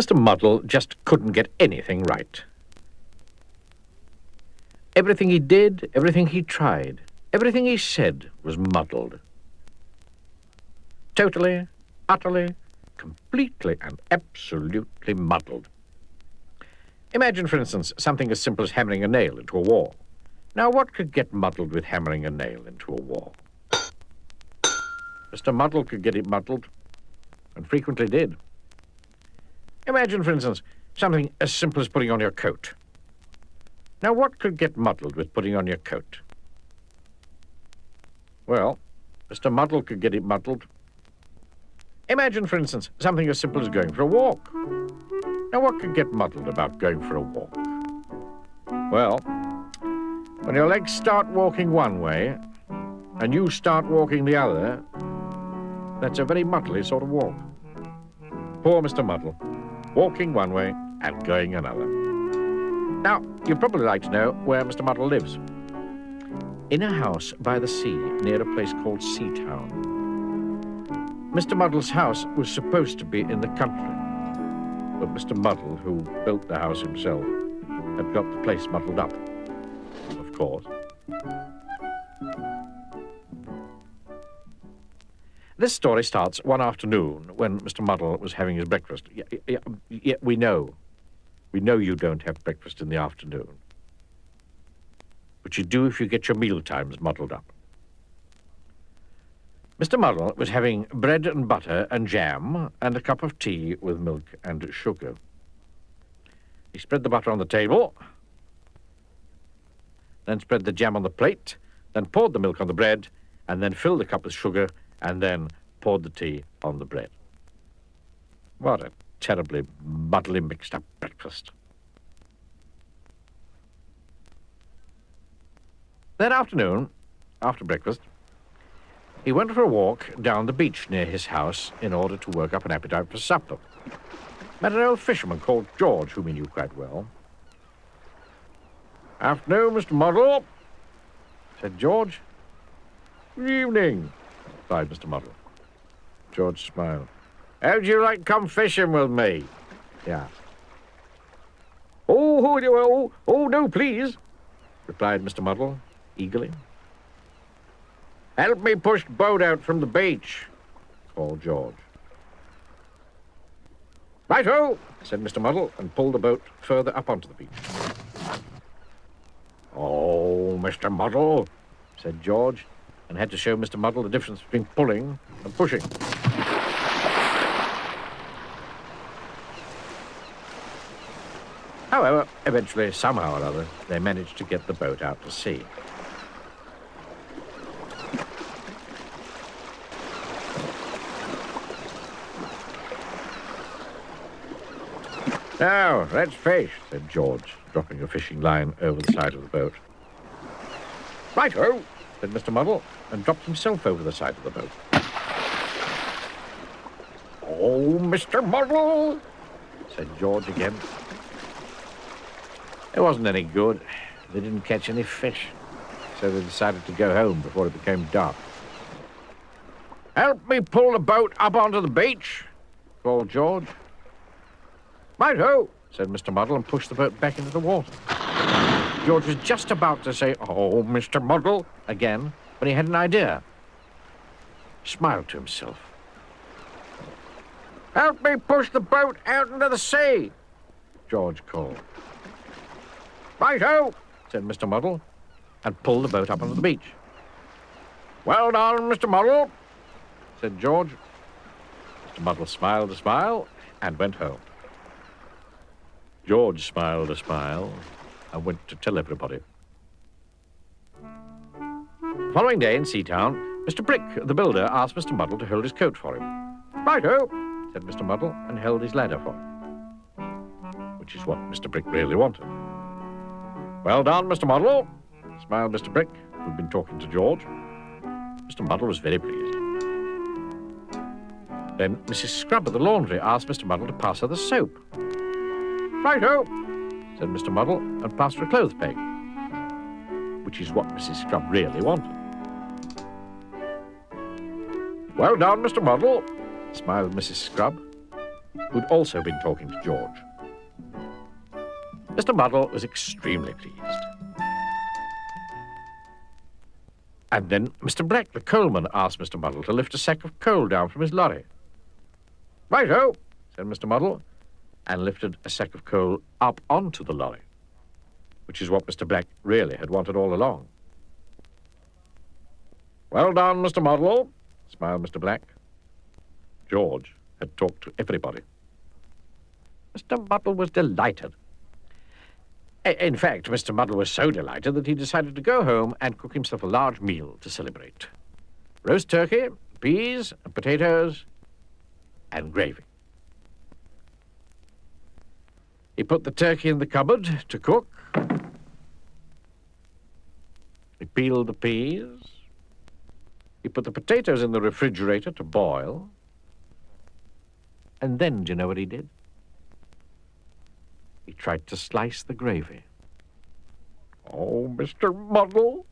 Mr. Muddle just couldn't get anything right. Everything he did, everything he tried, everything he said was muddled. Totally, utterly, completely and absolutely muddled. Imagine, for instance, something as simple as hammering a nail into a wall. Now, what could get muddled with hammering a nail into a wall? Mr. Muddle could get it muddled, and frequently did. Imagine, for instance, something as simple as putting on your coat. Now, what could get muddled with putting on your coat? Well, Mr. Muddle could get it muddled. Imagine, for instance, something as simple as going for a walk. Now, what could get muddled about going for a walk? Well, when your legs start walking one way and you start walking the other, that's a very muddly sort of walk. Poor Mr. Muddle, walking one way and going another. Now, you'd probably like to know where Mr. Muddle lives. In a house by the sea near a place called Seatown. Mr. Muddle's house was supposed to be in the country, but Mr. Muddle, who built the house himself, had got the place muddled up, of course. This story starts one afternoon when Mr. Muddle was having his breakfast. Yeah, we know. We know you don't have breakfast in the afternoon. But you do if you get your meal times muddled up. Mr. Muddle was having bread and butter and jam and a cup of tea with milk and sugar. He spread the butter on the table, then spread the jam on the plate, then poured the milk on the bread, and then filled the cup with sugar, and then poured the tea on the bread. What a terribly muddly mixed-up breakfast. That afternoon, after breakfast, he went for a walk down the beach near his house in order to work up an appetite for supper. Met an old fisherman called George, whom he knew quite well. "Afternoon, Mr. Muddle," said George. "Good evening," replied Mr. Muddle. George smiled. "How'd you like to come fishing with me?" he asked. Oh, no, please," replied Mr. Muddle eagerly. "Help me push the boat out from the beach," called George. "Right-o," said Mr. Muddle, and pulled the boat further up onto the beach. "Oh, Mr. Muddle," said George, and had to show Mr. Muddle the difference between pulling and pushing. However, eventually, somehow or other, they managed to get the boat out to sea. "Now, let's fish," said George, dropping a fishing line over the side of the boat. "Right-o," said Mr. Muddle, and dropped himself over the side of the boat. "Oh, Mr. Muddle," said George again. It wasn't any good. They didn't catch any fish, so they decided to go home before it became dark. "Help me pull the boat up onto the beach," called George. "Right-o," said Mr. Muddle, and pushed the boat back into the water. George was just about to say, "Oh, Mr. Muddle," again, when he had an idea. He smiled to himself. "Help me push the boat out into the sea," George called. "Right-o," said Mr. Muddle, and pulled the boat up onto the beach. "Well done, Mr. Muddle," said George. Mr. Muddle smiled a smile and went home. George smiled a smile and went to tell everybody. The following day in Seatown, Mr. Brick, the builder, asked Mr. Muddle to hold his coat for him. "Right-o," said Mr. Muddle, and held his ladder for him, which is what Mr. Brick really wanted. "Well done, Mr. Muddle," smiled Mr. Brick, who'd been talking to George. Mr. Muddle was very pleased. Then Mrs. Scrub at the laundry asked Mr. Muddle to pass her the soap. "Right-o," said Mr. Muddle, and passed her a clothes peg, which is what Mrs. Scrub really wanted. "Well done, Mr. Muddle," smiled Mrs. Scrub, who'd also been talking to George. Mr. Muddle was extremely pleased. And then Mr. Black, the coalman, asked Mr. Muddle to lift a sack of coal down from his lorry. "Right-o," said Mr. Muddle, and lifted a sack of coal up onto the lorry, which is what Mr. Black really had wanted all along. "Well done, Mr. Muddle," smiled Mr. Black. George had talked to everybody. Mr. Muddle was delighted. In fact, Mr. Muddle was so delighted that he decided to go home and cook himself a large meal to celebrate. Roast turkey, peas, potatoes, and gravy. He put the turkey in the cupboard to cook. He peeled the peas. He put the potatoes in the refrigerator to boil. And then, do you know what he did? He tried to slice the gravy. "Oh, Mr. Muddle,"